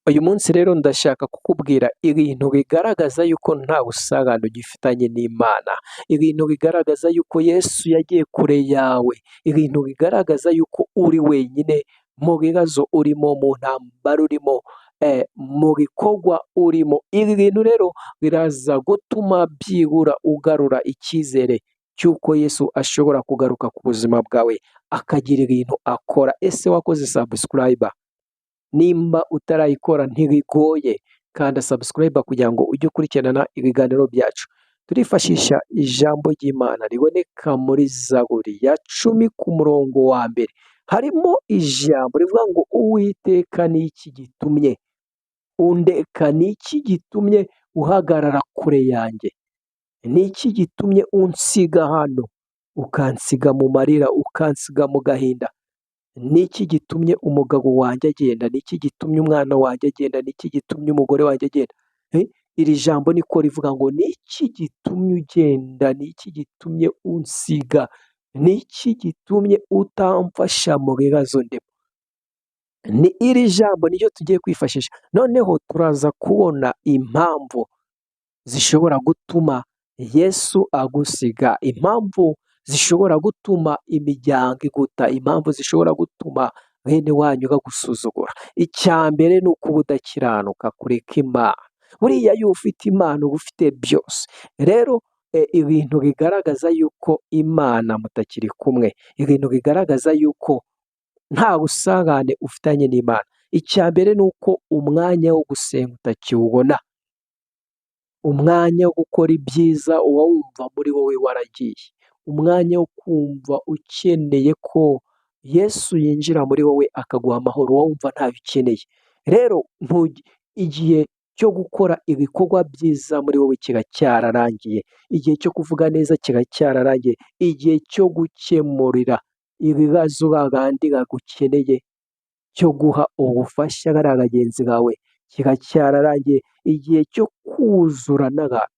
Uyu munsi rero ndashaka kukubwira ibintu bigaragaza yuko nta busabane ugifitanye n'Imana, ibintu bigaragaza yuko Yesu yagiye kure yawe, ibintu bigaragaza yuko uri wenyine mu bibazo urimo, mu ntambara urimo, mu bikorwa urimo. Ibi bintu rero biraza gutuma byibura ugarura icyizere cy'uko Yesu ashobora kugaruka ku buzima bwawe akagira ibintu akora. Ese wakoze subscribe? Nimba utarayikora ntibigoye, kanda subscribe kugira ngo ujye ukurikirana ibiganiro byacu. Turifashisha ijambo ry'Imana riboneka muri Zaburi ya 10 ku murongo wa mbere. Harimo ijambo rivuga ngo Uwiteka ni iki gitumye undeka, ni iki gitumye uhagarara kure yanjye, ni iki gitumye unsiga hano, ukansiga mu marira, ukansiga mu gahinda. Ni iki gitumye umugabo wanjye agenda, ni iki gitumye umwana wanjye agenda, ni iki gitumye umugore wanjye agenda. Iri jambo niko rivuga ngo ni iki gitumye ugenda, ni iki gitumye unsiga, ni iki gitumye utamfasha mu bibazo ndimo. Ni iri jambo niryo tugiye kwifashisha. Noneho turaza kubona impamvu zishobora gutuma Yesu agusiga, impamvu zishobora gutuma imiryango iguta, impamvu zishobora gutuma bene wanyu bagusuzugura. Icya mbere ni ukuba udakiranuka, kureka Imana. Buriya iyo ufite Imana uba ufite byose. Rero ibintu bigaragaza yuko Imana mutakiri kumwe, ibintu bigaragaza yuko nta busabane ufitanye n'Imana. Icya mbere ni uko umwanya wo gusenga utakiwubona, umwanya wo gukora ibyiza uba wumva muri wowe waragiye, umwanya wo kumva ukeneye ko Yesu yinjira muri wowe akaguha amahoro uba wumva ntayo ukeneye. Rero igihe cyo gukora ibikorwa byiza muri wowe kiba cyararangiye, igihe cyo kuvuga neza kiba cyararangiye, igihe cyo gukemurira ibibazo babandi bagukeneye, cyo guha ubufasha bariya bagenzi bawe kiba cyararangiye, igihe cyo kuzura n'abantu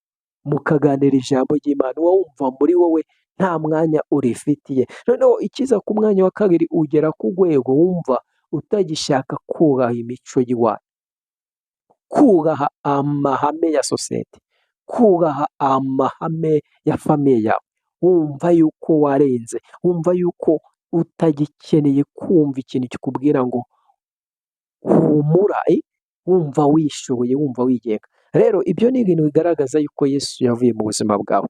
mukaganira ijambo ry'Imana uba wumva muri wowe nta mwanya urifitiye. Noneho ikiza ku mwanya wa kabiri, ugera ku rwego wumva utagishaka kubaha imico y'iwanyu, kubaha amahame ya sosiyete, kubaha amahame ya famiye yawe, wumva yuko warenze, wumva yuko utagikeneye kumva ikintu kikubwira ngo humura, wumva wishoboye, wumva wigenga. Rero ibyo ni ibintu bigaragaza yuko Yesu yavuye mu buzima bwawe.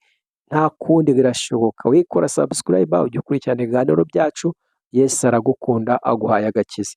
Nta kundi birashoboka. Wikora subscribe ujye ukurikirana ibiganiro byacu. Yesu aragukunda, aguhaye agakiza.